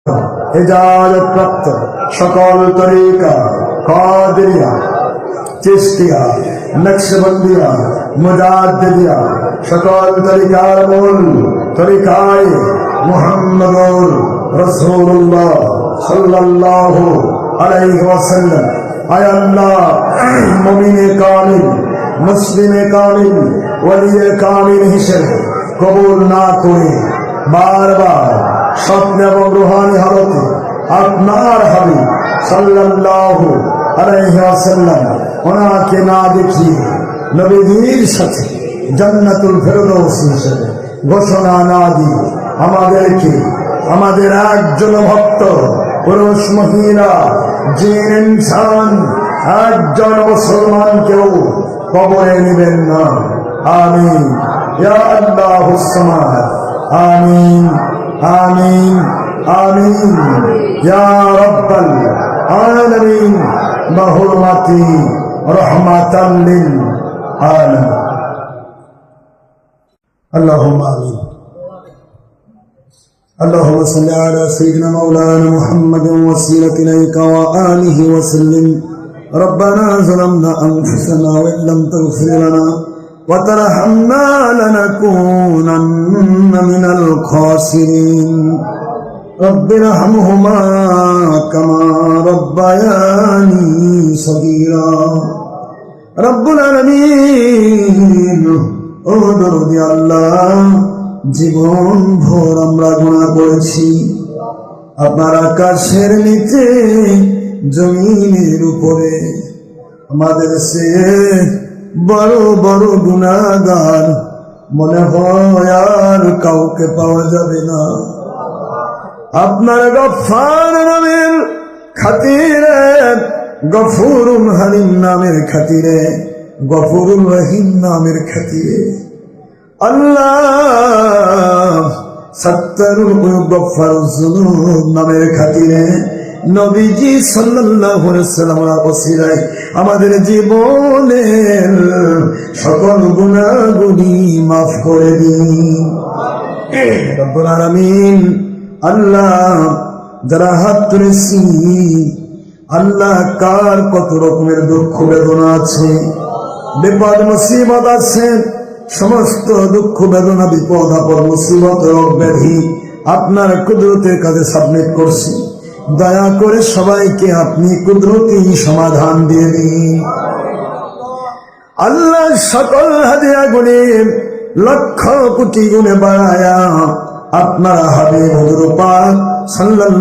ইজাজত প্রাপ্ত সকল তরিকা কাদেরিয়া চিশতিয়া নকশবন্দিয়া মুজাদ্দিদিয়া সকল তরিকার মূল তরিকায় মুহাম্মদুর রাসূলুল্লাহ সাল্লাল্লাহু আলাইহি ওয়াসাল্লাম। আয় আল্লাহ, মুমিনে কামিল মুসলিমে কামিল ওয়ালিয়ে কামিল হিসেবে কবুল না করে বারবার স্বপ্ন এবং রুহানি হালতে আপনার হাবিব সাল্লাল্লাহু আলাইহি ওয়াসাল্লাম ওনাকে না দেখিয়ে নবীর সাথে জান্নাতুল ফেরদৌস হিসেবে ঘোষণা না দিয়ে আমাদেরকে আমাদের একজন ভক্ত পুরুষ মহিলা জিন ইনসান একজন মুসলমানকেও কবরে নেবেন না। আমিন ইয়া আল্লাহুস সামাদ। আমিন আমিন আমিন ইয়া রাব্বাল আলামিন বিহুরমাতি রাহমাতাল লিল আলামিন। আল্লাহুম্মা আমিন। اللهم صل على سيدنا مولانا محمد وسيلة إليك وآله وسلم. ربنا ظلمنا أنفسنا وإن لم تغفر لنا وترحمنا لنكونن من الخاسرين. رب ارحمهما كما ربياني صغيرا. رب العالمين ওদর আল্লাহ, জীবন ভোর আমরা গুনাহ করেছি। আপনার আকাশের নিচে জমিনের উপরে আমাদের সে বড় বড় গুনাহগার মনে হয় আর কাউকে পাওয়া যাবে না। আপনার গফফার নামের খাতিরে, গফুরুল হালিম নামের খাতিরে, গফুরুল রহিম নামের খাতিরে আল্লাহ সত্তরুল গফফারুজ যুনুব নামের খাতিরে নবীজি সাল্লাল্লাহু আলাইহি ওয়াসাল্লামের ওসিলায় আমাদের জীবনের সকল গুনাহগুলি মাফ করে দিন রব্বুল আলামিন। আল্লাহ, যারা হাত তুলেছি আল্লাহ, কার কত রকমের দুঃখ বেদনা আছে, বিপদ মুসিবত আছে, সমস্ত দুঃখ বেদনা বিপদ আপদ মুসিবত রোগ ব্যাধি আপনার কুদরতের কাছে সাবমিট করছি। দয়া করে সবাইকে আপনি কুদরতি সমাধান দিয়ে দিন আল্লাহ। সকল হাদিয়া গুণে লক্ষ কোটি গুণে বাড়ায়া আপনার হাবিব হুজুর পাক সাল্লাল্লাহু